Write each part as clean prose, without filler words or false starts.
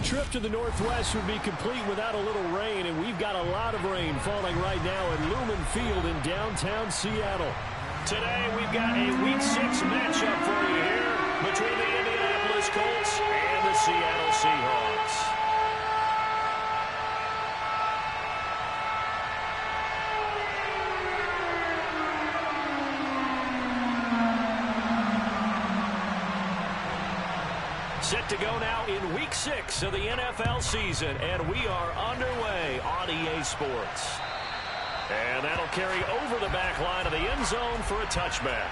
Trip to the Northwest would be complete without a little rain, and we've got a lot of rain falling right now at Lumen Field in downtown Seattle. Today, we've got a Week 6 matchup for you here between the Indianapolis Colts and the Seattle Seahawks. Set to go now in Week 6 of the NFL season, and we are underway on EA Sports. And that'll carry over the back line of the end zone for a touchback.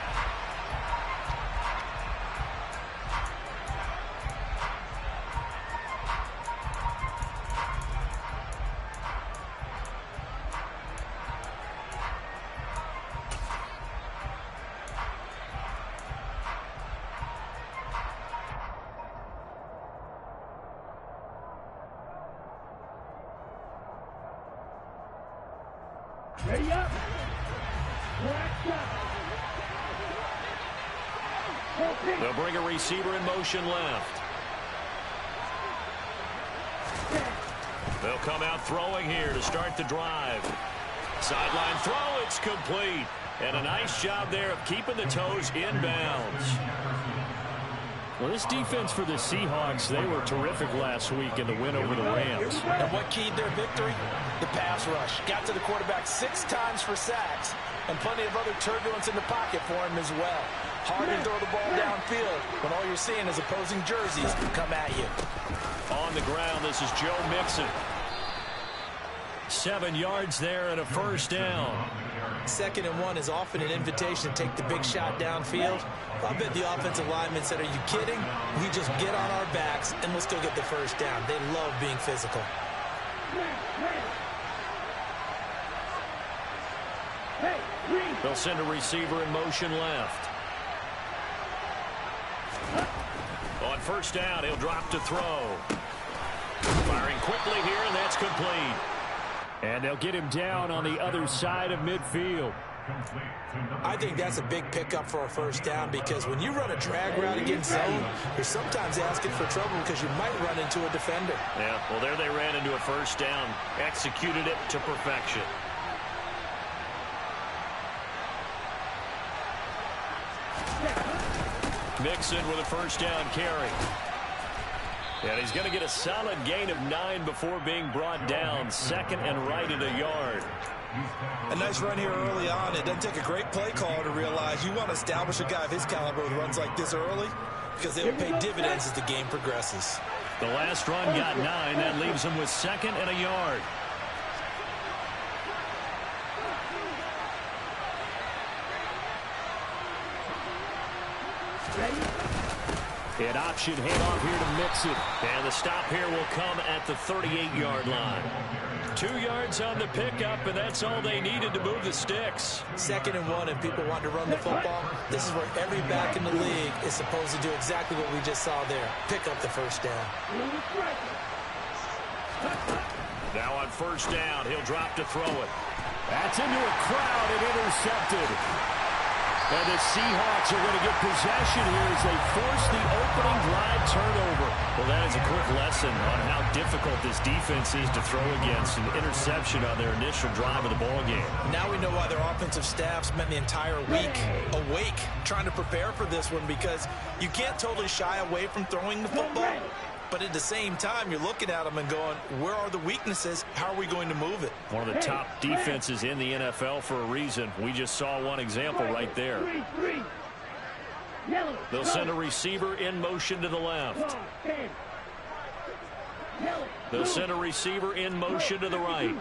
Ready up. They'll bring a receiver in motion left. They'll come out throwing here to start the drive. Sideline throw, it's complete. And a nice job there of keeping the toes in bounds. Well, this defense for the Seahawks, they were terrific last week in the win over the Rams. And what keyed their victory? The pass rush. Got to the quarterback 6 times for sacks, and plenty of other turbulence in the pocket for him as well. Hard to throw the ball downfield when all you're seeing is opposing jerseys come at you. On the ground, this is Joe Mixon. 7 yards there and a first down. 2nd and 1 is often an invitation to take the big shot downfield. I bet the offensive lineman said, are you kidding? We just get on our backs and let's go get the first down. They love being physical. They'll send a receiver in motion left. On first down, he'll drop to throw. Firing quickly here, and that's complete. And they'll get him down on the other side of midfield. I think that's a big pickup for a first down, because when you run a drag route against zone, you're sometimes asking for trouble because you might run into a defender. Yeah, well, there they ran into a first down. Executed it to perfection. Mixon with a first down carry. And he's going to get a solid gain of 9 before being brought down. 2nd and right at a yard. A nice run here early on. It doesn't take a great play caller to realize you want to establish a guy of his caliber with runs like this early, because they'll pay dividends as the game progresses. The last run got 9. That leaves him with 2nd and a yard. An option handoff here to Mixon. And the stop here will come at the 38-yard line. 2 yards on the pickup, and that's all they needed to move the sticks. 2nd and 1, and people want to run the football. This is where every back in the league is supposed to do exactly what we just saw there. Pick up the first down. Now on first down, he'll drop to throw it. That's into a crowd and intercepted. And the Seahawks are going to get possession here as they force the opening drive turnover. Well, that is a quick lesson on how difficult this defense is to throw against. An interception on their initial drive of the ballgame. Now we know why their offensive staff spent the entire week awake trying to prepare for this one, because you can't totally shy away from throwing the football. But at the same time, you're looking at them and going, where are the weaknesses? How are we going to move it? One of the top defenses in the NFL for a reason. We just saw one example right there. They'll send a receiver in motion to the left. They'll send a receiver in motion to the right.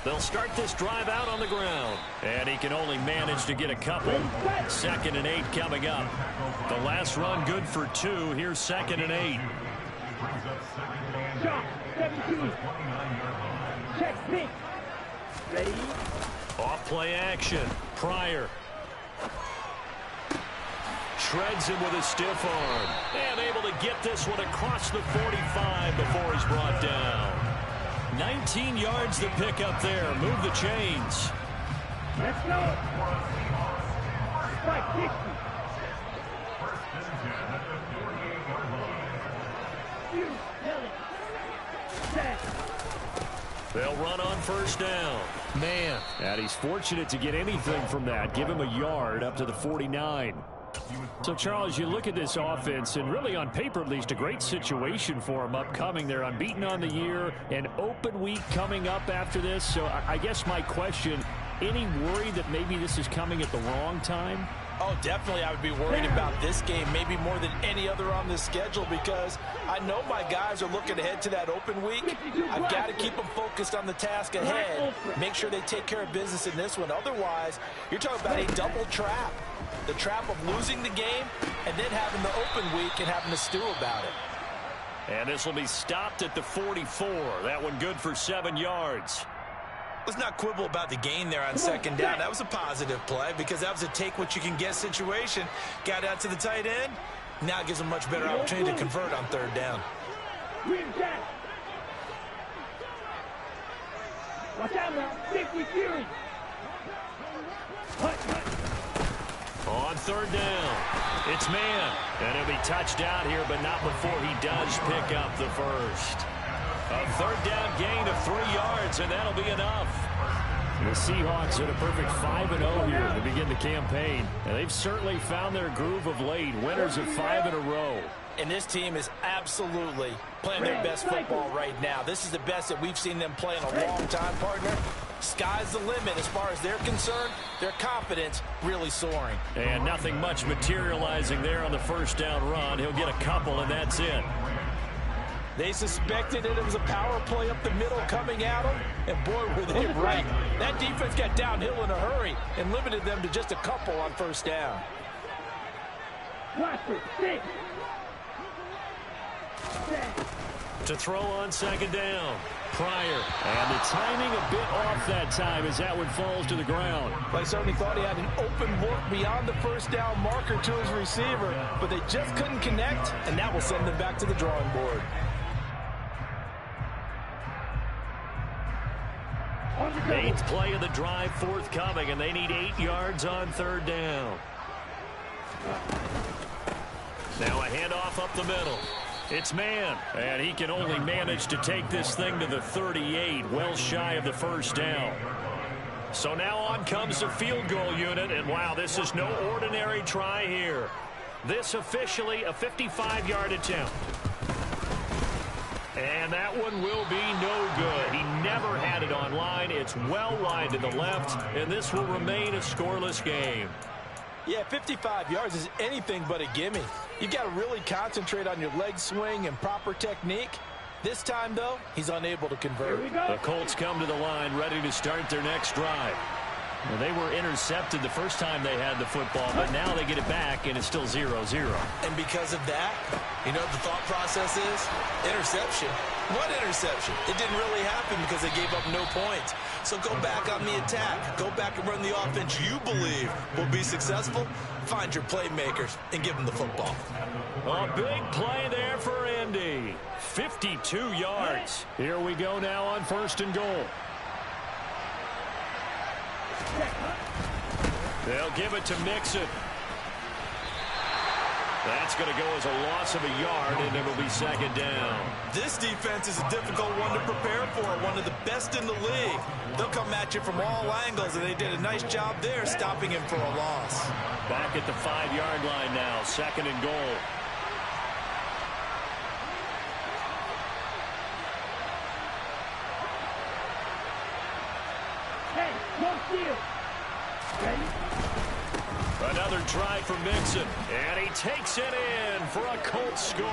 They'll start this drive out on the ground. And he can only manage to get a couple. 2nd and 8 coming up. The last run good for 2. Here's 2nd and 8. Off play action. Pryor. Shreds him with a stiff arm. And able to get this one across the 45 before he's brought down. 19 yards to pick up there. Move the chains. Let's go. Spike 60. They'll run on first down. Man. And he's fortunate to get anything from that. Give him a yard up to the 49. So, Charles, you look at this offense, and really on paper at least, a great situation for them upcoming. They're unbeaten on the year, an open week coming up after this. So I guess my question, any worry that maybe this is coming at the wrong time? Oh, definitely I would be worried about this game, maybe more than any other on the schedule, because I know my guys are looking ahead to that open week. I've got to keep them focused on the task ahead, make sure they take care of business in this one. Otherwise, you're talking about a double trap. The trap of losing the game and then having the open week and having to stew about it. And this will be stopped at the 44. That one good for 7 yards. Let's not quibble about the gain there on second down. That was a positive play because that was a take-what-you-can-get situation. Got out to the tight end. Now it gives them a much better opportunity to convert on third down. Watch out now. 50 Fury. On third down, it's man. And he'll be touched out here, but not before he does pick up the first. A third down gain of 3 yards, and that'll be enough. The Seahawks at a perfect 5-0 here to begin the campaign. And they've certainly found their groove of late. Winners of 5 in a row. And this team is absolutely playing their best football right now. This is the best that we've seen them play in a long time, partner. Sky's the limit as far as they're concerned. Their confidence really soaring. And nothing much materializing there on the first down run. He'll get a couple, and that's it. They suspected it was a power play up the middle coming at them, and boy, were they right. That defense got downhill in a hurry and limited them to just a couple on first down. To throw on second down. Pryor. And the timing a bit off that time as that one falls to the ground. I certainly thought he had an open look beyond the first down marker to his receiver, but they just couldn't connect, and that will send them back to the drawing board. Eighth play of the drive forthcoming, and they need 8 yards on third down. Now a handoff up the middle. It's man, and he can only manage to take this thing to the 38, well shy of the first down. So now on comes the field goal unit, and wow, this is no ordinary try here. This officially a 55-yard attempt. And that one will be no good. He never had it on line. It's well wide to the left, and this will remain a scoreless game. Yeah, 55 yards is anything but a gimme. You've got to really concentrate on your leg swing and proper technique. This time, though, he's unable to convert. The Colts come to the line ready to start their next drive. Well, they were intercepted the first time they had the football, but now they get it back, and it's still 0-0. And because of that, you know what the thought process is? Interception. What interception? It didn't really happen because they gave up no points. So go back on the attack. Go back and run the offense you believe will be successful. Find your playmakers and give them the football. A big play there for Indy. 52 yards. Here we go now on first and goal. They'll give it to Mixon. That's going to go as a loss of a yard, and it'll be second down. This defense is a difficult one to prepare for, one of the best in the league. They'll come at you from all angles, and they did a nice job there stopping him for a loss. Back at the 5-yard line now, second and goal. Hey, no steal. Ready? Another try for Mixon, and he takes it in for a Colts score.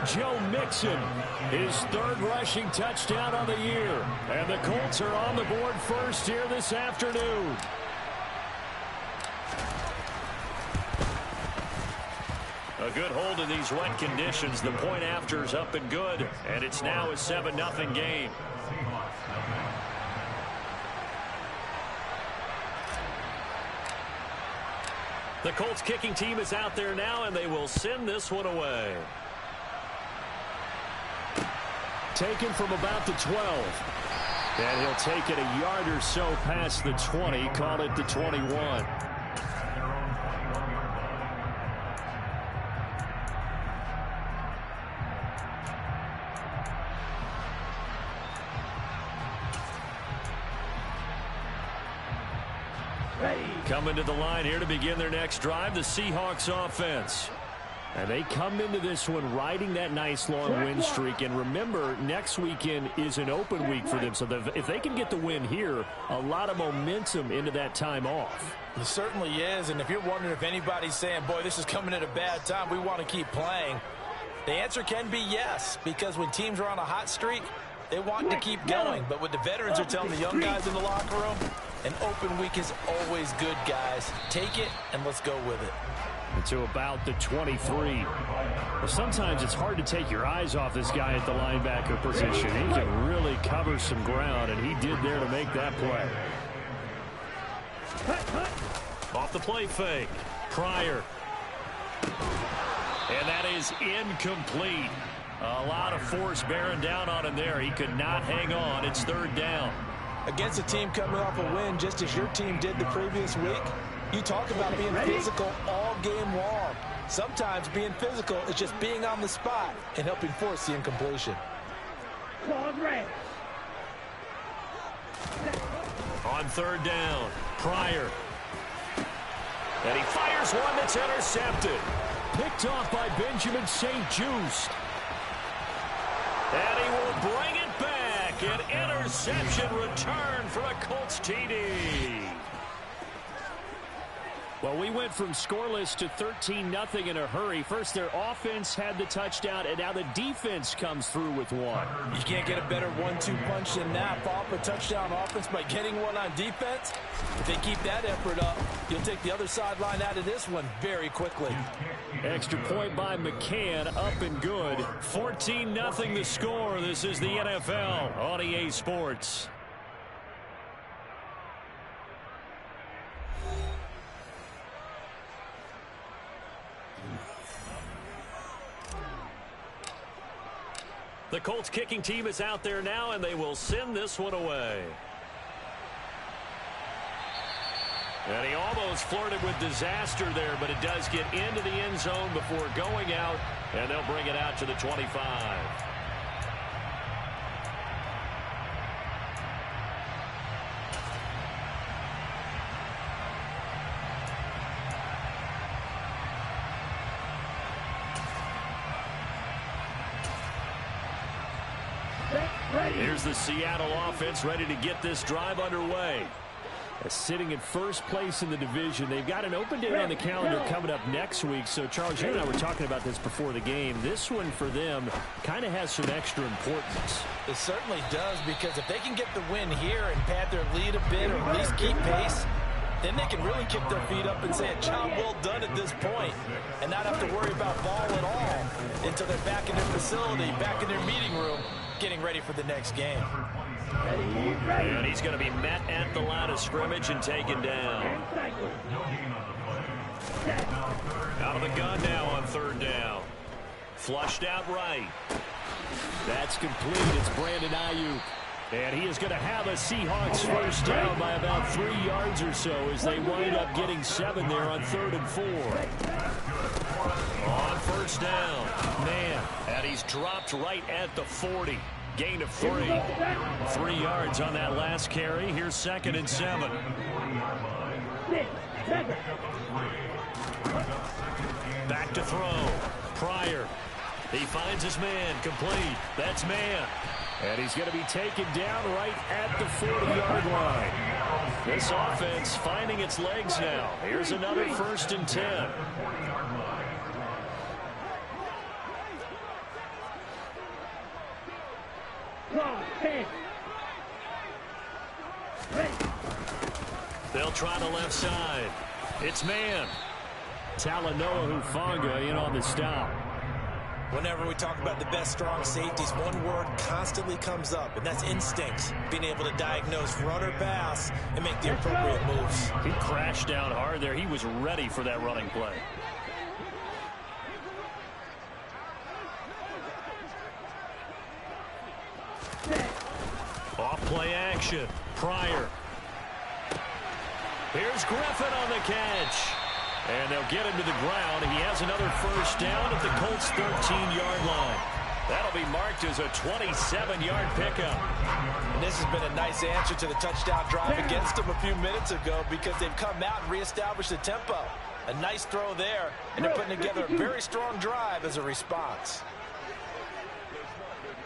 Joe Mixon, his third rushing touchdown on the year, and the Colts are on the board first here this afternoon. A good hold in these wet conditions. The point after is up and good, and it's now a 7-0 game. The Colts kicking team is out there now, and they will send this one away. Taken from about the 12. And he'll take it a yard or so past the 20, call it the 21. Coming to the line here to begin their next drive, the Seahawks offense. And they come into this one riding that nice long win streak. And remember, next weekend is an open week for them. So if they can get the win here, a lot of momentum into that time off. It certainly is. And if you're wondering if anybody's saying, boy, this is coming at a bad time, we want to keep playing, the answer can be yes. Because when teams are on a hot streak, they want to keep going. But what the veterans are telling the young guys in the locker room, an open week is always good, guys. Take it and let's go with it. To about the 23. Well, sometimes it's hard to take your eyes off this guy at the linebacker position. He can really cover some ground, and he did there to make that play. Off the play fake. Pryor. And that is incomplete. A lot of force bearing down on him there. He could not hang on. It's third down. Against a team coming off a win, just as your team did the previous week, you talk about being physical all game long. Sometimes being physical is just being on the spot and helping force the incompletion. On third down, Pryor. And he fires one that's intercepted. Picked off by Benjamin St-Juste. And he will bring it back. An interception return for a Colts TD. Well, we went from scoreless to 13-0 in a hurry. First, their offense had the touchdown, and now the defense comes through with one. You can't get a better 1-2 punch than that. Follow up a touchdown offense by getting one on defense. If they keep that effort up, you'll take the other sideline out of this one very quickly. Extra point by McCann, up and good. 14-0 the score. This is the NFL on EA Sports. The Colts kicking team is out there now, and they will send this one away. And he almost flirted with disaster there, but it does get into the end zone before going out, and they'll bring it out to the 25. Here's the Seattle offense ready to get this drive underway. Sitting in first place in the division. They've got an open day on the calendar coming up next week. So, Charles, you and I were talking about this before the game. This one for them kind of has some extra importance. It certainly does, because if they can get the win here and pad their lead a bit or at least keep pace, then they can really kick their feet up and say a job well done at this point and not have to worry about ball at all until they're back in their facility, back in their meeting room, getting ready for the next game. And he's going to be met at the line of scrimmage and taken down. Out of the gun now on third down. Flushed out right. That's complete. It's Brandon Ayuk. And he is going to have a Seahawks first down by about 3 yards or so as they wind up getting 7 there on 3rd and 4. On first down, man, and he's dropped right at the 40. Gain of 3. 3 yards on that last carry. Here's 2nd and 7. Back to throw. Pryor. He finds his man. Complete. That's man. And he's going to be taken down right at the 40-yard line. This offense finding its legs now. Here's another 1st and 10. They'll try the left side. It's man. Talanoa Hufanga in on the stop. Whenever we talk about the best strong safeties, one word constantly comes up, and that's instincts. Being able to diagnose run or pass and make the appropriate moves. He crashed down hard there. He was ready for that running play. Off play action. Pryor. Here's Griffin on the catch. And they'll get him to the ground. He has another first down at the Colts' 13-yard line. That'll be marked as a 27-yard pickup. And this has been a nice answer to the touchdown drive against them a few minutes ago because they've come out and reestablished the tempo. A nice throw there, and they're putting together a very strong drive as a response.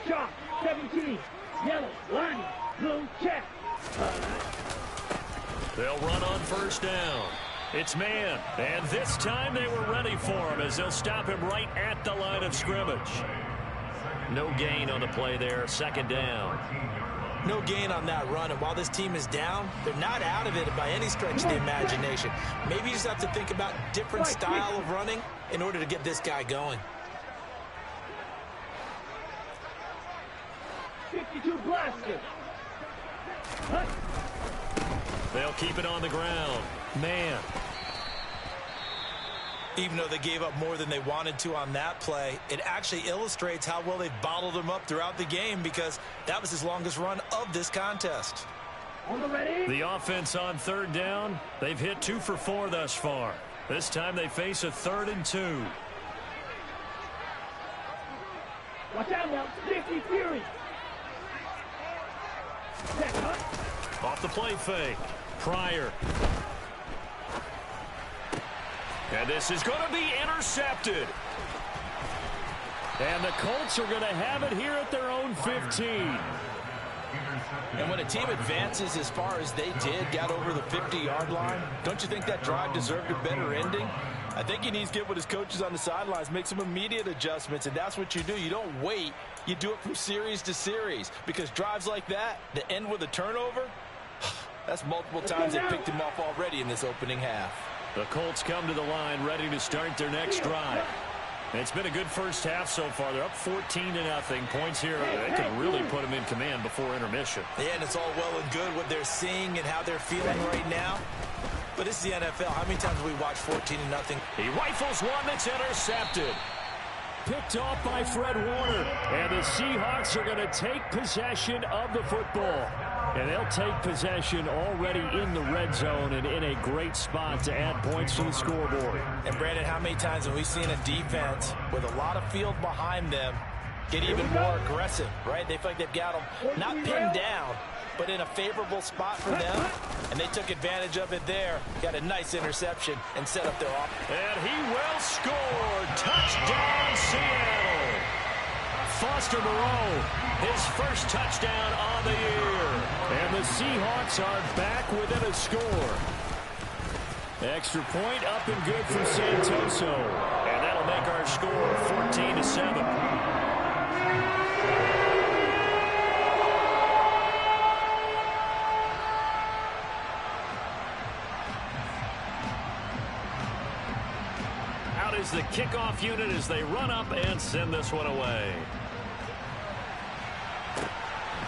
Sharp, 17. Yellow, line, blue, check. They'll run on first down. It's man, and this time they were ready for him as they'll stop him right at the line of scrimmage. No gain on the play there, second down. No gain on that run, and while this team is down, they're not out of it by any stretch of the imagination. Maybe you just have to think about different style of running in order to get this guy going. 52 blaster. They'll keep it on the ground. Man. Even though they gave up more than they wanted to on that play, it actually illustrates how well they've bottled him up throughout the game because that was his longest run of this contest. The offense on third down, they've hit 2 for 4 thus far. This time they face a 3rd and 2. Watch out now, 50 Fury. Off the play fake. Pryor. And this is going to be intercepted. And the Colts are going to have it here at their own 15. And when a team advances as far as they did, got over the 50-yard line, don't you think that drive deserved a better ending? I think he needs to get with his coaches on the sidelines, make some immediate adjustments, and that's what you do. You don't wait. You do it from series to series because drives like that end with a turnover, that's multiple times they picked him off already in this opening half. The Colts come to the line ready to start their next drive. It's been a good first half so far. They're up 14-0. Points here, they can really put them in command before intermission. Yeah, and it's all well and good what they're seeing and how they're feeling right now. But this is the NFL. How many times have we watched 14-0? He rifles one that's intercepted. Picked off by Fred Warner. And the Seahawks are going to take possession of the football. And they'll take possession already in the red zone and in a great spot to add points to the scoreboard. And, Brandon, how many times have we seen a defense with a lot of field behind them get even more aggressive, right? They feel like they've got them not pinned down, but in a favorable spot for them. And they took advantage of it there. Got a nice interception and set up their offense. And he will score. Touchdown, Seattle. Foster Moreau, his first touchdown on the year. And the Seahawks are back within a score. Extra point up and good from Santoso. And that'll make our score 14-7. Out is the kickoff unit as they run up and send this one away.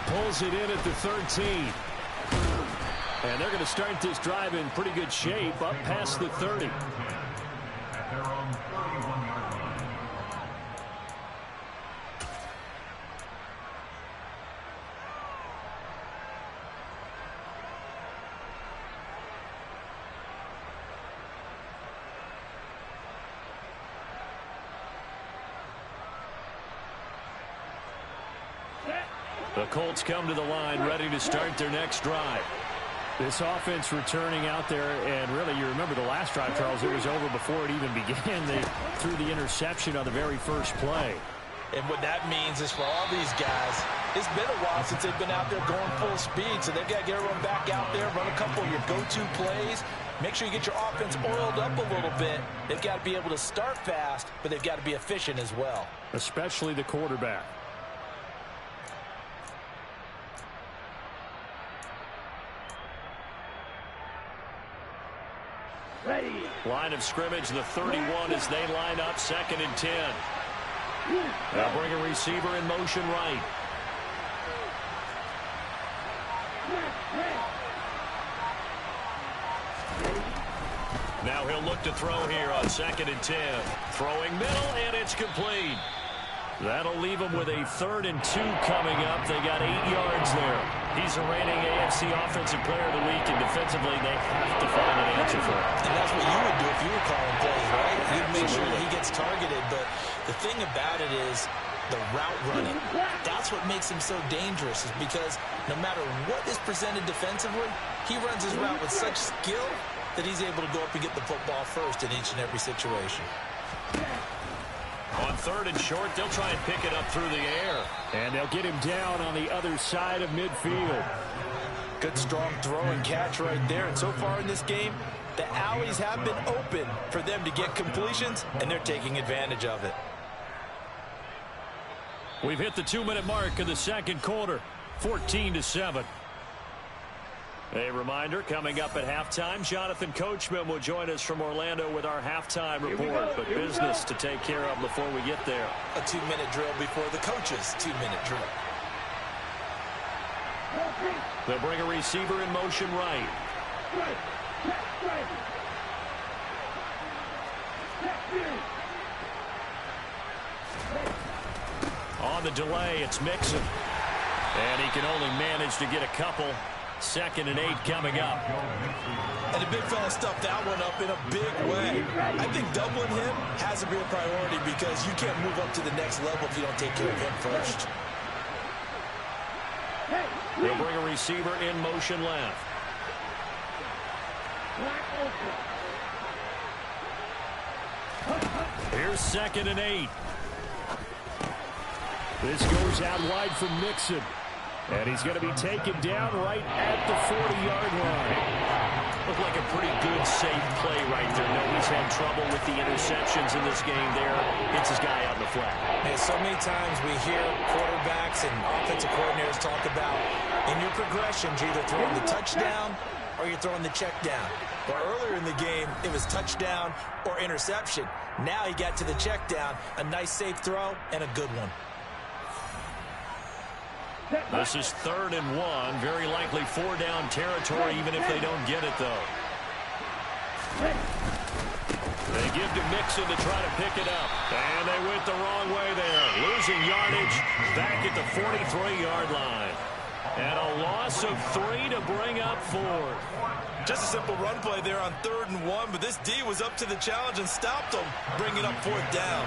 Pulls it in at the 13. And they're going to start this drive in pretty good shape up past the 30. The Colts come to the line ready to start their next drive. This offense returning out there, and really you remember the last drive, Charles, it was over before it even began. They threw the interception on the very first play. And what that means is for all these guys, it's been a while since they've been out there going full speed, so they've got to get everyone back out there, run a couple of your go-to plays, make sure you get your offense oiled up a little bit. They've got to be able to start fast, but they've got to be efficient as well. Especially the quarterback. Ready. Line of scrimmage, the 31 as they line up, 2nd and 10. They'll bring a receiver in motion right. Now he'll look to throw here on 2nd and 10. Throwing middle, and it's complete. That'll leave them with a 3rd and 2 coming up. They got 8 yards there. He's the reigning AFC Offensive Player of the Week, and defensively they have to find an answer for it. And that's what you would do if you were calling plays, right? You'd make sure that he gets targeted. But the thing about it is the route running. That's what makes him so dangerous, is because no matter what is presented defensively, he runs his route with such skill that he's able to go up and get the football first in each and every situation. On 3rd and short, they'll try and pick it up through the air. And they'll get him down on the other side of midfield. Good, strong throw and catch right there. And so far in this game, the alleys have been open for them to get completions, and they're taking advantage of it. We've hit the 2-minute mark of the second quarter, 14-7. A reminder, coming up at halftime, Jonathan Coachman will join us from Orlando with our halftime report, but business to take care of before we get there. A 2-minute drill before the coach's 2-minute drill. They'll bring a receiver in motion right. On the delay, it's Mixon. And he can only manage to get a couple. 2nd and 8 coming up. And the big fella stuffed that one up in a big way. I think doubling him has to be a priority because you can't move up to the next level if you don't take care of him first. They'll bring a receiver in motion left. Here's 2nd and 8. This goes out wide for Mixon. And he's going to be taken down right at the 40-yard line. Looked like a pretty good, safe play right there. No, he's had trouble with the interceptions in this game there. Hits his guy out in the flat. And so many times we hear quarterbacks and offensive coordinators talk about in your progressions, you're either throwing the touchdown or you're throwing the check down. But earlier in the game, it was touchdown or interception. Now he got to the check down, a nice safe throw, and a good one. This is 3rd and 1. Very likely 4-down territory, even if they don't get it, though. They give to Mixon to try to pick it up. And they went the wrong way there. Losing yardage back at the 43-yard line. And a loss of 3 to bring up 4. Just a simple run play there on 3rd and 1, but this D was up to the challenge and stopped them, bringing up 4th down.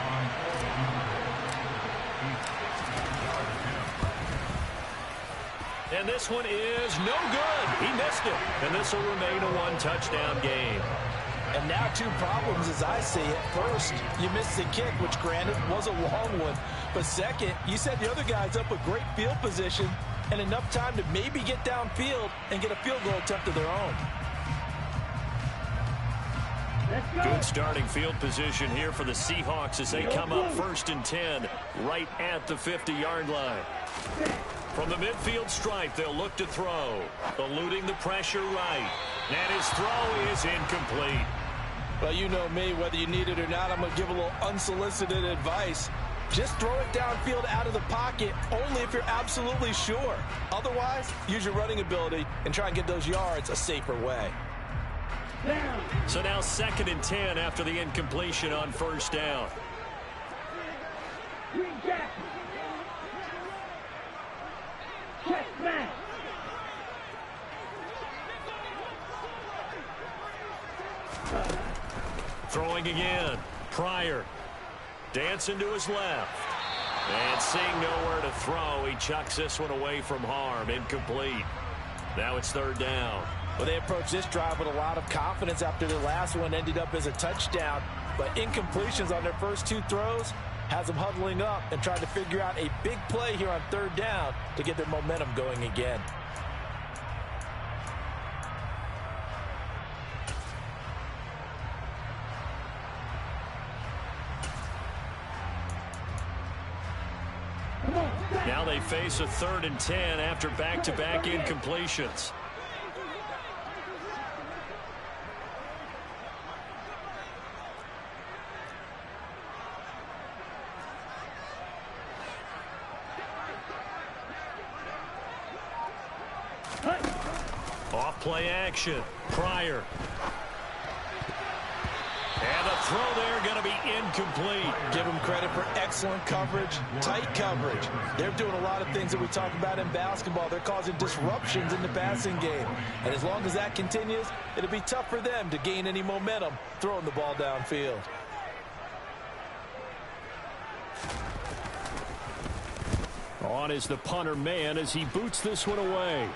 And this one is no good. He missed it. And this will remain a 1-touchdown game. And now 2 problems as I see it. First, you missed the kick, which granted was a long one. But second, you set the other guys up with great field position and enough time to maybe get downfield and get a field goal attempt of their own. Good starting field position here for the Seahawks as they come up 1st and 10 right at the 50-yard line. From the midfield stripe, they'll look to throw. Eluding the pressure right. And his throw is incomplete. Well, you know me, whether you need it or not, I'm going to give a little unsolicited advice. Just throw it downfield out of the pocket only if you're absolutely sure. Otherwise, use your running ability and try and get those yards a safer way. So now 2nd and 10 after the incompletion on 1st down. Check back. Throwing again. Pryor. Dancing to his left. And seeing nowhere to throw, he chucks this one away from harm. Incomplete. Now it's 3rd down. Well, they approached this drive with a lot of confidence after their last one ended up as a touchdown. But incompletions on their first 2 throws has them huddling up and trying to figure out a big play here on 3rd down to get their momentum going again. Now they face a 3rd and 10 after back-to-back incompletions. Off play action. Pryor. And the throw there going to be incomplete. Give them credit for excellent coverage, tight coverage. They're doing a lot of things that we talk about in basketball. They're causing disruptions in the passing game. And as long as that continues, it'll be tough for them to gain any momentum throwing the ball downfield. on is the punter man as he boots this one away.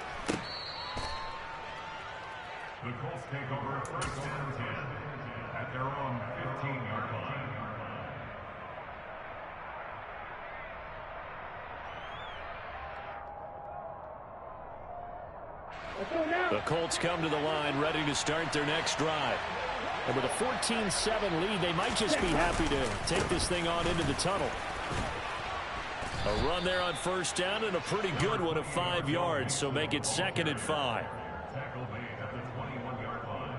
The Colts take over first and 10 at their own 15-yard line. The Colts come to the line ready to start their next drive. And with a 14-7 lead, they might just be happy to take this thing on into the tunnel. A run there on first down and a pretty good one of 5 yards, so make it 2nd and 5. Tackle made at the 21-yard line.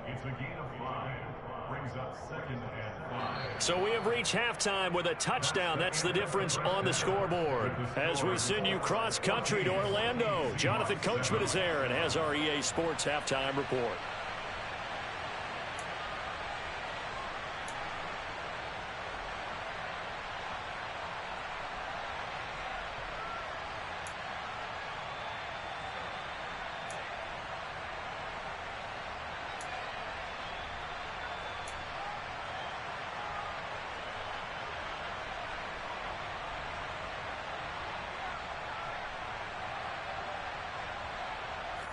It's a gain of 5. Brings up 2nd and 5. So we have reached halftime with a touchdown. That's the difference on the scoreboard. As we send you cross-country to Orlando, Jonathan Coachman is there and has our EA Sports halftime report.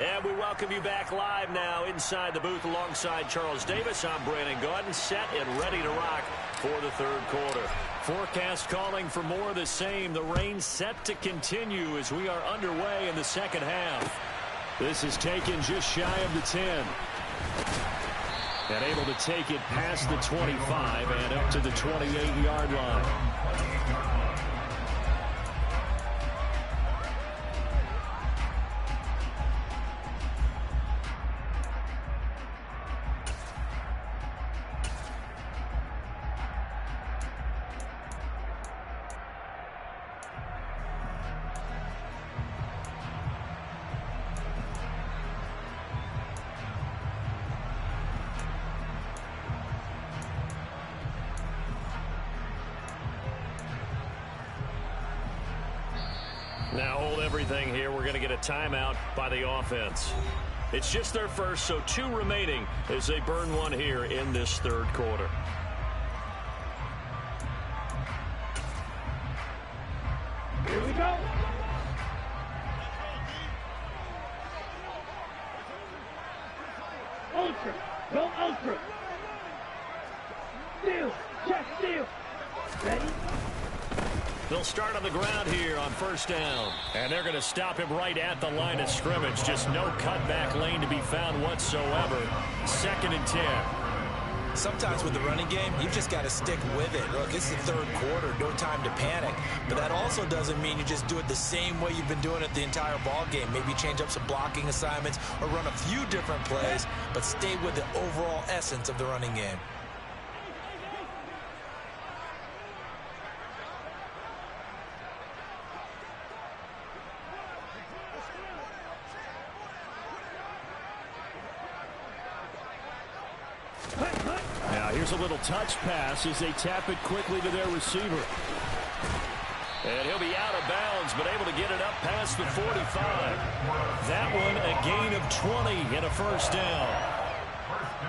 And we welcome you back live now inside the booth alongside Charles Davis. I'm Brandon Gaudin, set and ready to rock for the third quarter. Forecast calling for more of the same. The rain set to continue as we are underway in the second half. This is taken just shy of the 10. And able to take it past the 25 and up to the 28-yard line. Now hold everything here. We're going to get a timeout by the offense. It's just their first, so 2 remaining as they burn one here in this third quarter. Here we go. Ultra. Go ultra. Steal. Check steal. Ready? They'll start on the ground here on first down. And they're going to stop him right at the line of scrimmage. Just no cutback lane to be found whatsoever. 2nd and 10. Sometimes with the running game, you've just got to stick with it. Look, it's the third quarter, no time to panic. But that also doesn't mean you just do it the same way you've been doing it the entire ball game. Maybe change up some blocking assignments or run a few different plays, but stay with the overall essence of the running game. Now here's a little touch pass as they tap it quickly to their receiver. And he'll be out of bounds, but able to get it up past the 45. That one a gain of 20 and a first down.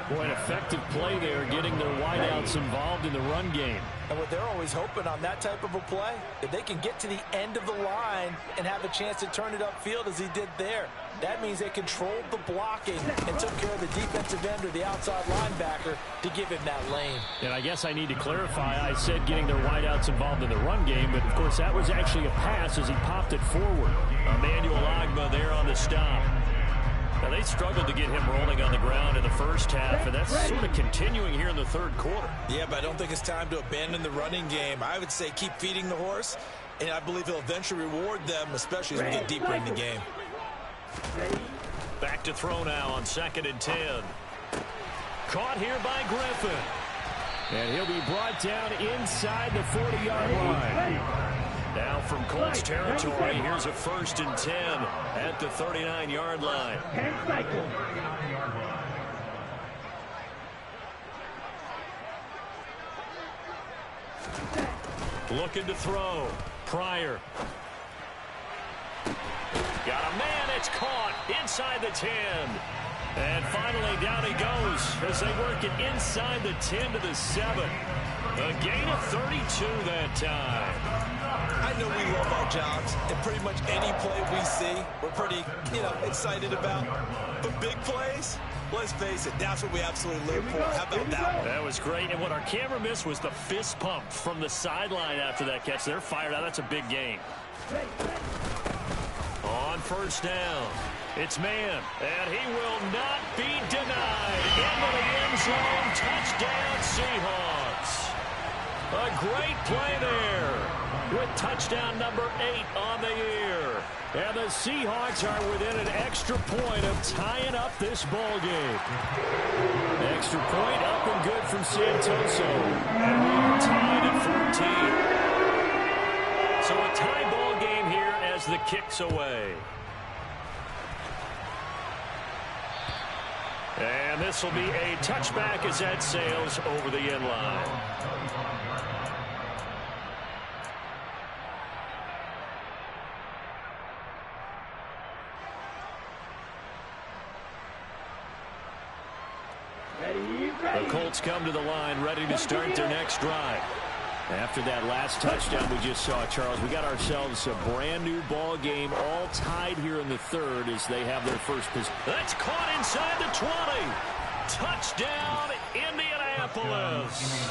Boy, an effective play there, getting their wideouts involved in the run game. And what they're always hoping on that type of a play, if they can get to the end of the line and have a chance to turn it upfield as he did there, that means they controlled the blocking and took care of the defensive end or the outside linebacker to give him that lane. And I guess I need to clarify, I said getting their wideouts involved in the run game, but of course that was actually a pass as he popped it forward. Emmanuel Ogbah there on the stop. Now, they struggled to get him rolling on the ground in the first half, and that's sort of continuing here in the third quarter. Yeah, but I don't think it's time to abandon the running game. I would say keep feeding the horse, and I believe he'll eventually reward them, especially as we get deeper in the game. Back to throw now on 2nd and 10. Caught here by Griffin. And he'll be brought down inside the 40-yard line. Now from Colts territory, here's a 1st and 10 at the 39-yard line. And cycle. Looking to throw. Pryor. Got a man, it's caught inside the 10. And finally down he goes as they work it inside the 10 to the 7. A gain of 32 that time. I know we love our jobs, and pretty much any play we see, we're pretty, excited about. But big plays, let's face it, that's what we absolutely live for. How about that one? That was great, and what our camera missed was the fist pump from the sideline after that catch. They're fired out. That's a big game. On first down, it's man, and he will not be denied. Into the end zone, touchdown Seahawks. A great play there with touchdown number 8 on the year. And the Seahawks are within an extra point of tying up this ball game. Extra point up and good from Santoso. And we're tied at 14. So a tie ball game here as the kick's away. And this will be a touchback as that sails over the end line. The Colts come to the line ready to start their next drive. After that last touchdown we just saw, Charles, we got ourselves a brand new ball game, all tied here in the third as they have their first possession. That's caught inside the 20. Touchdown, Indianapolis.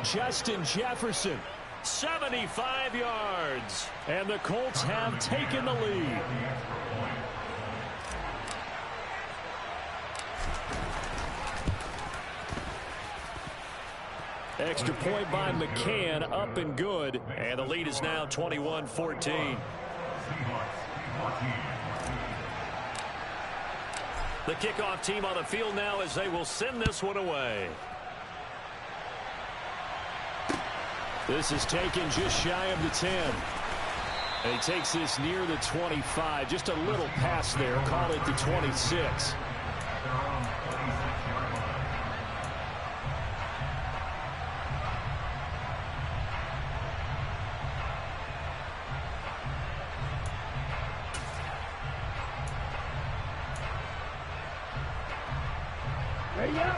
Justin Jefferson, 75 yards. And the Colts have taken the lead. Extra point by McCann, up and good. And the lead is now 21-14. The kickoff team on the field now as they will send this one away. This is taken just shy of the 10. And he takes this near the 25. Just a little pass there. Call it the 26.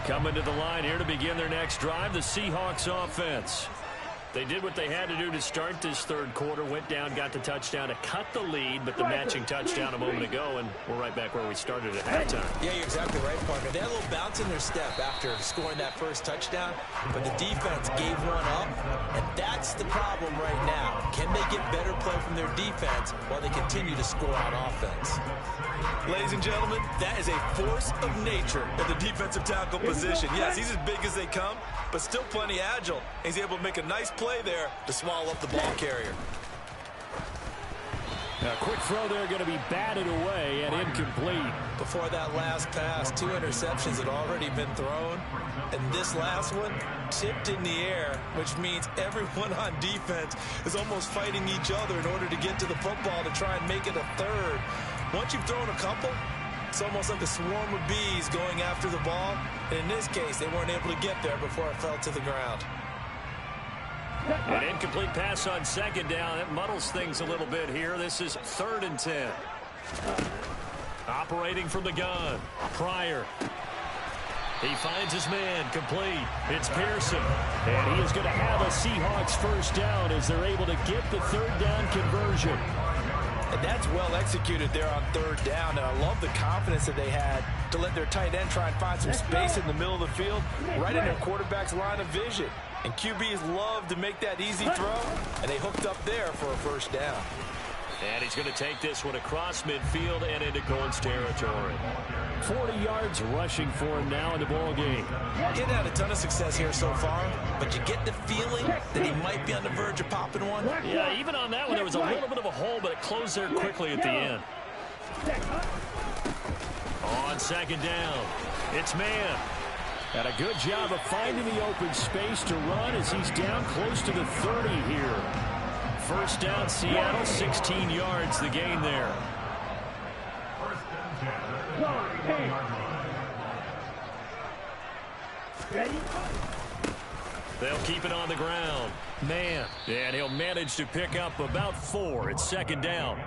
Coming to the line here to begin their next drive, the Seahawks offense. They did what they had to do to start this third quarter, went down, got the touchdown to cut the lead, but the matching touchdown a moment ago, and we're right back where we started at halftime. Yeah, you're exactly right, partner. They had a little bounce in their step after scoring that first touchdown, but the defense gave one up, and that's the problem right now. Can they get better play from their defense while they continue to score on offense? Ladies and gentlemen, that is a force of nature at the defensive tackle position. Yes, he's as big as they come, but still plenty agile. He's able to make a nice play there to swallow up the ball carrier. Now, quick throw there going to be batted away and incomplete. Before that last pass, 2 interceptions had already been thrown. And this last one tipped in the air, which means everyone on defense is almost fighting each other in order to get to the football to try and make it a third. Once you've thrown a couple, it's almost like a swarm of bees going after the ball. And in this case, they weren't able to get there before it fell to the ground. An incomplete pass on second down. It muddles things a little bit here. This is 3rd and 10. Operating from the gun. Pryor. He finds his man complete. It's Pearson. And he is going to have a Seahawks first down as they're able to get the 3rd down conversion. And that's well executed there on 3rd down. And I love the confidence that they had to let their tight end try and find some space in the middle of the field, right in their quarterback's line of vision. And QBs love to make that easy throw, and they hooked up there for a first down. And he's going to take this one across midfield and into Colts territory. 40 yards rushing for him now in the ball game. He hadn't had a ton of success here so far, but you get the feeling that he might be on the verge of popping one. Yeah, even on that one, there was a little bit of a hole, but it closed there quickly at the end. On second down, it's man. And a good job of finding the open space to run as he's down close to the 30 here. First down, Seattle, 16 yards the gain there. They'll keep it on the ground. Man, and he'll manage to pick up about 4. It's second down.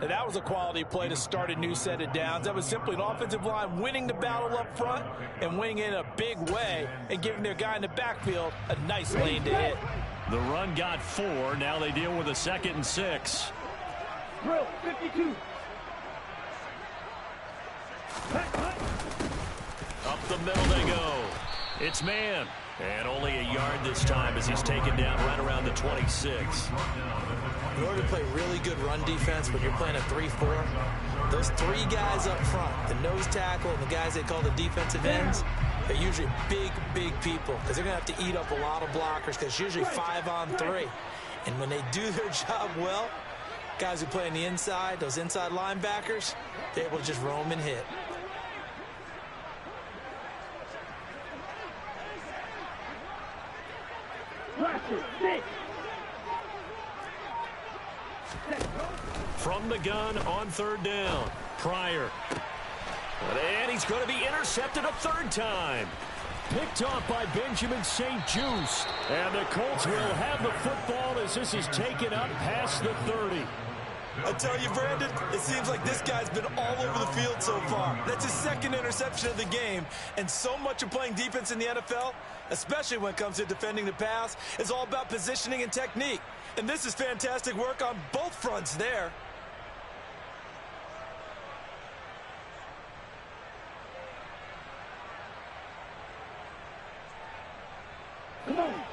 And that was a quality play to start a new set of downs. That was simply an offensive line winning the battle up front and winning in a big way and giving their guy in the backfield a nice lane to hit. The run got 4. Now they deal with a 2nd and 6. Drill 52. Up the middle they go. It's man. And only a yard this time as he's taken down right around the 26. In order to play really good run defense when you're playing a 3-4, those 3 guys up front, the nose tackle and the guys they call the defensive ends, they're usually big people because they're going to have to eat up a lot of blockers because it's usually 5-on-3. And when they do their job well, guys who play on the inside, those inside linebackers, they're able to just roam and hit. From the gun on 3rd down. Pryor. And he's going to be intercepted a 3rd time. Picked off by Benjamin St-Juste. And the Colts will have the football as this is taken up past the 30. I tell you, Brandon, it seems like this guy's been all over the field so far. That's his 2nd interception of the game. And so much of playing defense in the NFL, especially when it comes to defending the pass, is all about positioning and technique. And this is fantastic work on both fronts there.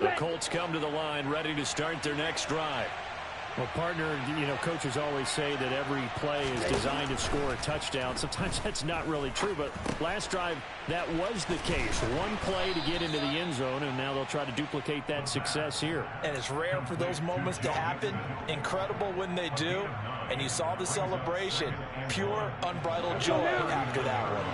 The Colts come to the line ready to start their next drive. Well, partner, coaches always say that every play is designed to score a touchdown. Sometimes that's not really true, but last drive, that was the case. One play to get into the end zone, and now they'll try to duplicate that success here. And it's rare for those moments to happen. Incredible when they do. And you saw the celebration. Pure, unbridled joy after that one.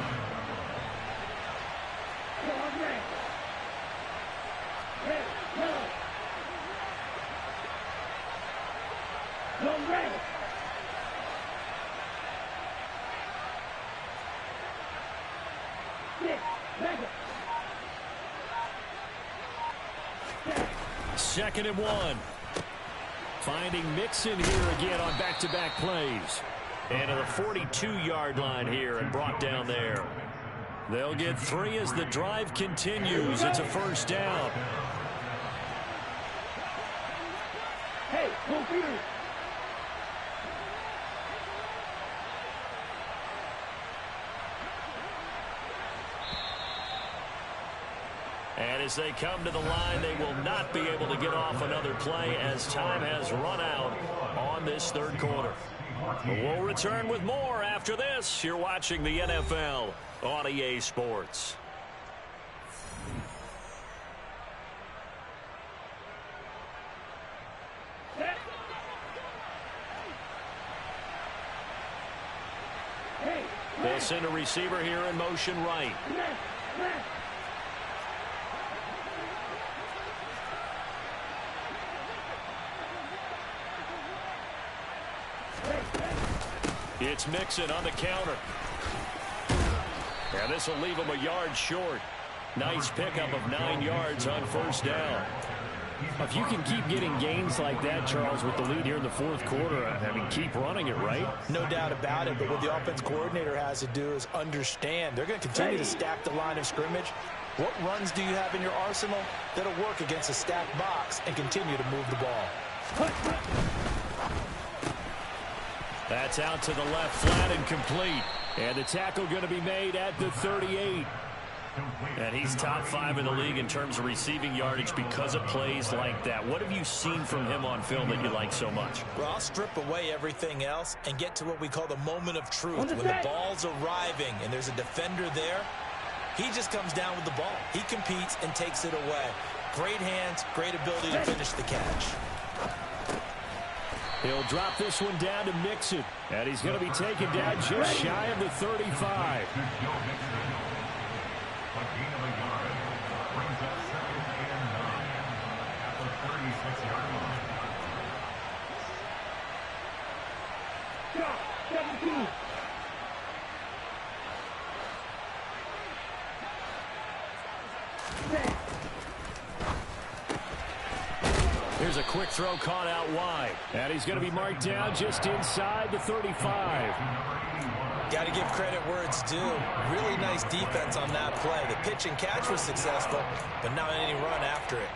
Second and 1. Finding Mixon here again on back-to-back plays. And to the 42-yard line here and brought down there. They'll get 3 as the drive continues. It's a 1st down. Hey, go Peter. And as they come to the line, they will not be able to get off another play as time has run out on this 3rd quarter. We'll return with more after this. You're watching the NFL on EA Sports. They'll send a receiver here in motion right. It's Mixon on the counter. And this will leave him a yard short. Nice pickup of 9 yards on 1st down. If you can keep getting gains like that, Charles, with the lead here in the 4th quarter, I mean, keep running it, right? No doubt about it, but what the offense coordinator has to do is understand. They're going to continue to stack the line of scrimmage. What runs do you have in your arsenal that'll work against a stacked box and continue to move the ball? That's out to the left, flat and complete. And the tackle going to be made at the 38. And he's top 5 in the league in terms of receiving yardage because of plays like that. What have you seen from him on film that you like so much? Well, I'll strip away everything else and get to what we call the moment of truth. When the ball's arriving and there's a defender there, he just comes down with the ball. He competes and takes it away. Great hands, great ability to finish the catch. He'll drop this one down to Mixon. And he's going to be taken down just shy of the 35. Here's a quick throw caught out wide. And he's going to be marked down just inside the 35. Got to give credit where it's due. Really nice defense on that play. The pitch and catch was successful, but not any run after it.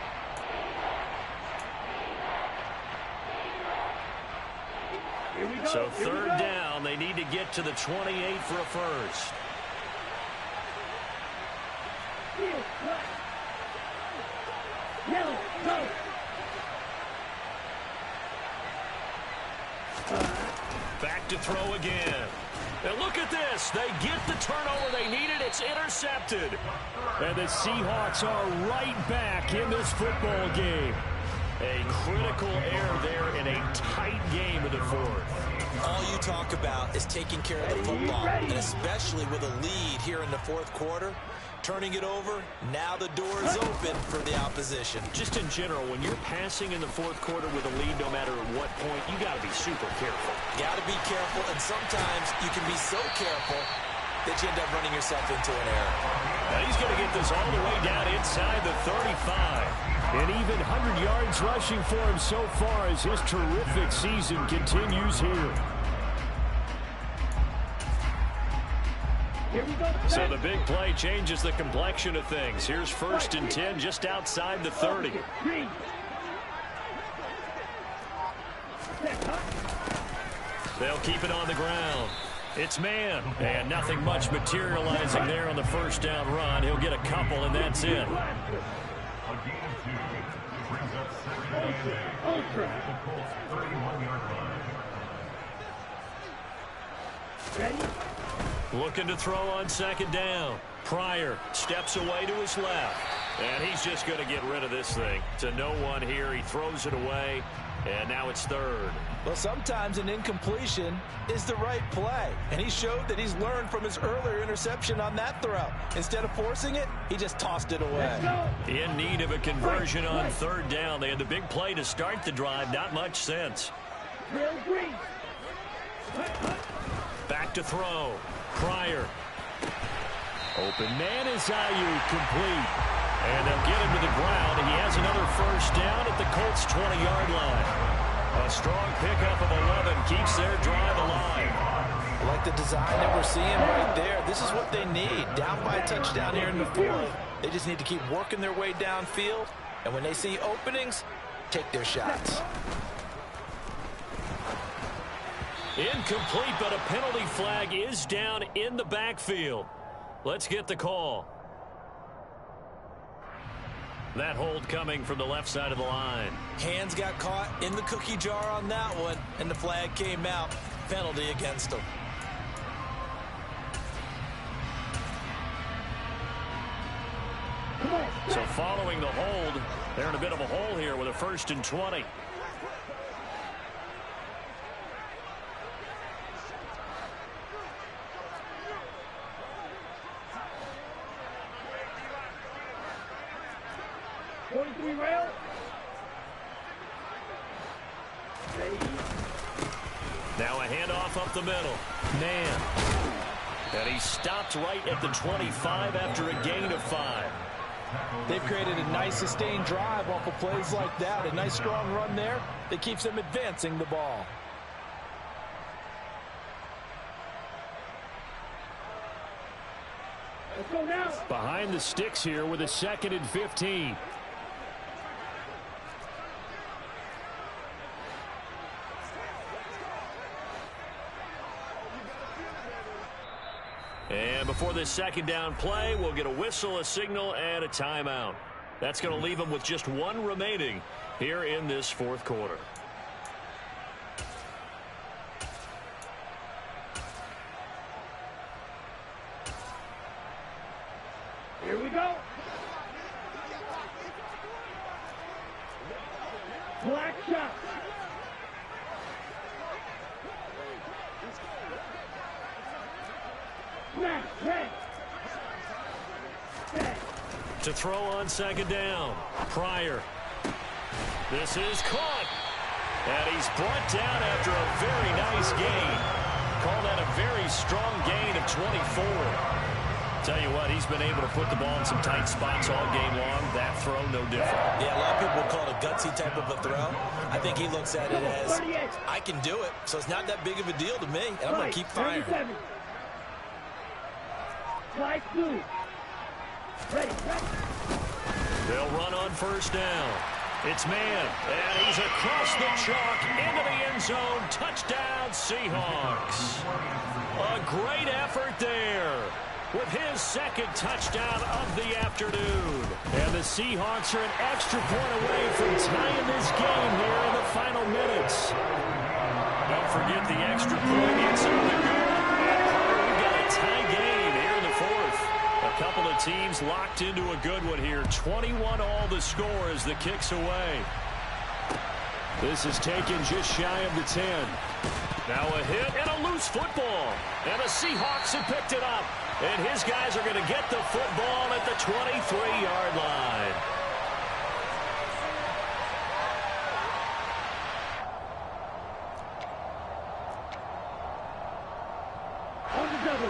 So third down, they need to get to the 28 for a first. Yellow, go. Back to throw again. And look at this. They get the turnover they needed. It's intercepted. And the Seahawks are right back in this football game. A critical error there in a tight game of the fourth. All you talk about is taking care of the football, and especially with a lead here in the fourth quarter. Turning it over, now the door is open for the opposition. Just in general, when you're passing in the fourth quarter with a lead, no matter at what point, you got to be super careful. Got to be careful, and sometimes you can be so careful that you end up running yourself into an error. Now he's going to get this all the way down inside the 35. And even 100 yards rushing for him so far as his terrific season continues here. Here we go. So the big play changes the complexion of things. Here's first and 10 just outside the 30. They'll keep it on the ground. It's man. And nothing much materializing there on the first down run. He'll get a couple, and that's it. A gain of 2 brings up second and 8 at the Colts 31-yard line. Ready? Looking to throw on second down. Pryor steps away to his left. And he's just going to get rid of this thing. To no one here. He throws it away. And now it's third. Well, sometimes an incompletion is the right play. And he showed that he's learned from his earlier interception on that throw. Instead of forcing it, he just tossed it away. In need of a conversion on third down. They had the big play to start the drive. Not much sense. Real green. Back to throw. Pryor. Open man is Ayuk, complete. And they'll get him to the ground. He has another first down at the Colts' 20-yard line. A strong pickup of 11 keeps their drive alive. I like the design that we're seeing right there. This is what they need. Down by a touchdown here in the fourth. They just need to keep working their way downfield. And when they see openings, take their shots. Incomplete, but a penalty flag is down in the backfield. Let's get the call. That hold coming from the left side of the line. Hands got caught in the cookie jar on that one, and the flag came out. Penalty against them. So following the hold, they're in a bit of a hole here with a first and 20. Rail. Now a handoff up the middle. Man. And he stopped right at the 25 after a gain of 5. They've created a nice sustained drive off of plays like that. A nice strong run there that keeps them advancing the ball. Let's go now. Behind the sticks here with a 2nd and 15. And before this second down play, we'll get a whistle, a signal, and a timeout. That's going to leave them with just one remaining here in this fourth quarter. Here we go. Black shot. To throw on second down. Pryor. This is caught. And he's brought down after a very nice gain. Call that a very strong gain of 24. Tell you what, he's been able to put the ball in some tight spots all game long. That throw, no different. Yeah, a lot of people call it a gutsy type of a throw. I think he looks at it as, I can do it, so it's not that big of a deal to me, and I'm going to keep firing. Fly through. Ready. They'll run on first down. It's man, and he's across the chalk into the end zone. Touchdown, Seahawks. A great effort there with his second touchdown of the afternoon. And the Seahawks are an extra point away from tying this game here in the final minutes. Don't forget the extra point. It's on the good. And Hunter, we've got a tie game here in the fourth. A couple of teams locked into a good one here. 21 all the score as the kick's away. This is taken just shy of the 10. Now a hit and a loose football. And the Seahawks have picked it up. And his guys are going to get the football at the 23-yard line.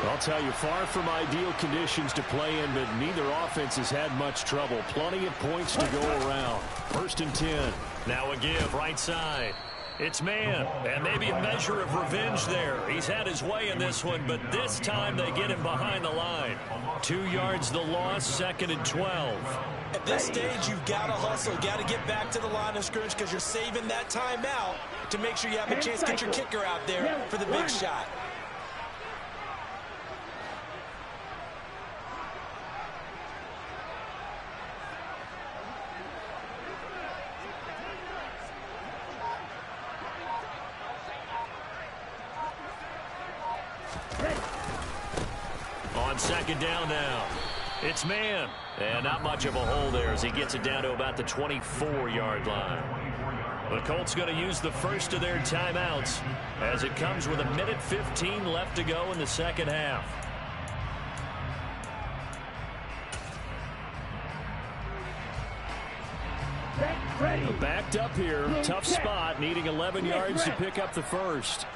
I'll tell you, far from ideal conditions to play in, but neither offense has had much trouble. Plenty of points to go around. 1st and 10. Now a give, right side. It's man, and maybe a measure of revenge there. He's had his way in this one, but this time they get him behind the line. 2 yards the loss, 2nd and 12. At this stage, you've got to hustle. Got to get back to the line of scrimmage because you're saving that timeout to make sure you have a chance to get your kicker out there for the big shot. On 2nd down now. It's man. And not much of a hole there as he gets it down to about the 24-yard line. The Colts going to use the first of their timeouts as it comes with 1:15 left to go in the second half. Backed up here. Tough spot. Needing 11 yards to pick up the first.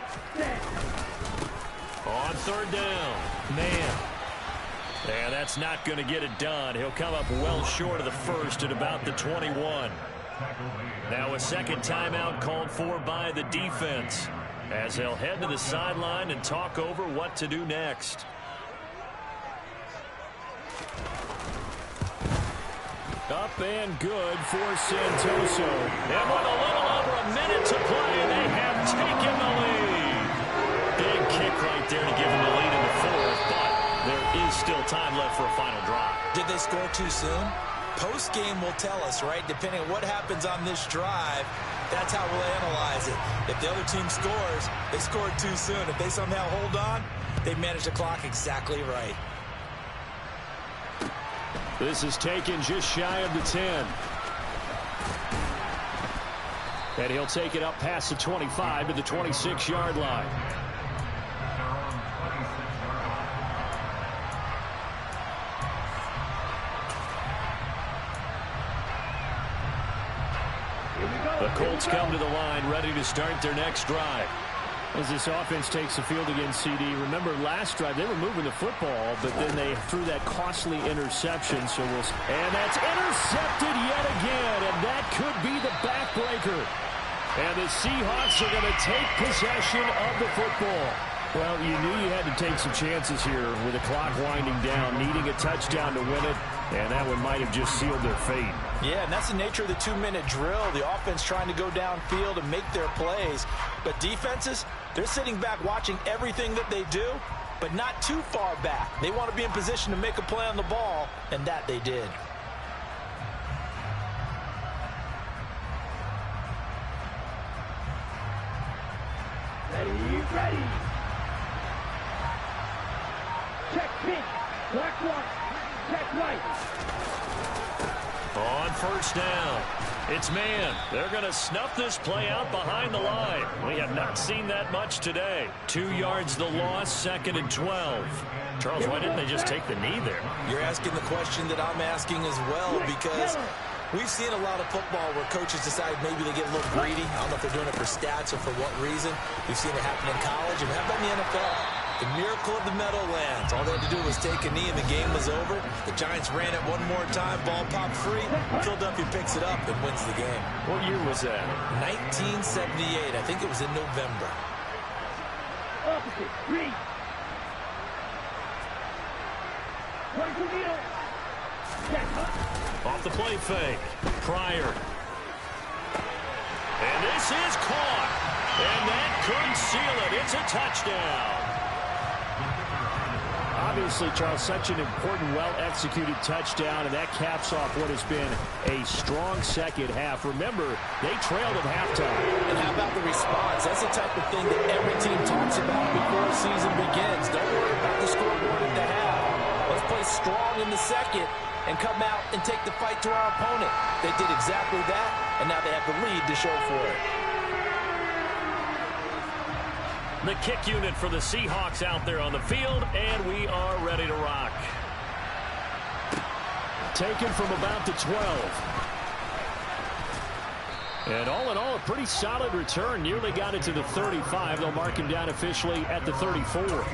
On 3rd down. Man. And that's not going to get it done. He'll come up well short of the first at about the 21. Now a second timeout called for by the defense as they'll head to the sideline and talk over what to do next. Up and good for Santoso. And with a little over a minute to play, they have taken the lead. Big kick right there to give them the lead in the fourth, but there is still time left for a final drive. Did they score too soon? Post-game will tell us, right? Depending on what happens on this drive, that's how we'll analyze it. If the other team scores, they scored too soon. If they somehow hold on, they managed the clock exactly right. This is taken just shy of the 10. And he'll take it up past the 25 to the 26-yard line. The Colts come to the line ready to start their next drive. As this offense takes the field against CD, remember last drive they were moving the football, but then they threw that costly interception. And that's intercepted yet again, and that could be the backbreaker. And the Seahawks are going to take possession of the football. Well, you knew you had to take some chances here with the clock winding down, needing a touchdown to win it, and that one might have just sealed their fate. Yeah, and that's the nature of the 2-minute drill. The offense trying to go downfield and make their plays. But defenses, they're sitting back watching everything that they do, but not too far back. They want to be in position to make a play on the ball, and that they did. Ready. Check pink. Black one. Check white. On 1st down, it's man. They're going to snuff this play out behind the line. We have not seen that much today. 2 yards the loss, 2nd and 12. Charles, why didn't they just take the knee there? You're asking the question that I'm asking as well, because we've seen a lot of football where coaches decide maybe they get a little greedy. I don't know if they're doing it for stats or for what reason. We've seen it happen in college, and how about in the NFL? The miracle of the Meadowlands. All they had to do was take a knee and the game was over. The Giants ran it one more time. Ball popped free. Philadelphia picks it up and wins the game. What year was that? 1978. I think it was in November. Opposite. Green. Right to middle. Check. Off the play fake. Pryor. And this is caught. And that couldn't seal it. It's a touchdown. Obviously, Charles, such an important, well-executed touchdown, and that caps off what has been a strong second half. Remember, they trailed at halftime. And how about the response? That's the type of thing that every team talks about before the season begins. Don't worry about the scoreboard at the half. Let's play strong in the second and come out and take the fight to our opponent. They did exactly that, and now they have the lead to show for it. The kick unit for the Seahawks out there on the field, and we are ready to rock. Taken from about the 12. And all in all, a pretty solid return. Nearly got it to the 35. They'll mark him down officially at the 34.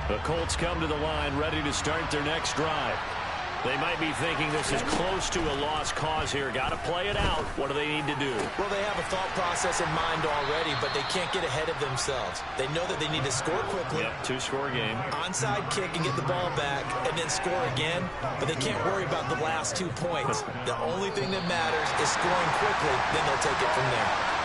The Colts come to the line, ready to start their next drive. They might be thinking this is close to a lost cause here. Got to play it out. What do they need to do? Well, they have a thought process in mind already, but they can't get ahead of themselves. They know that they need to score quickly. Yep, two-score game. Onside kick and get the ball back and then score again, but they can't worry about the last 2 points. The only thing that matters is scoring quickly, then they'll take it from there.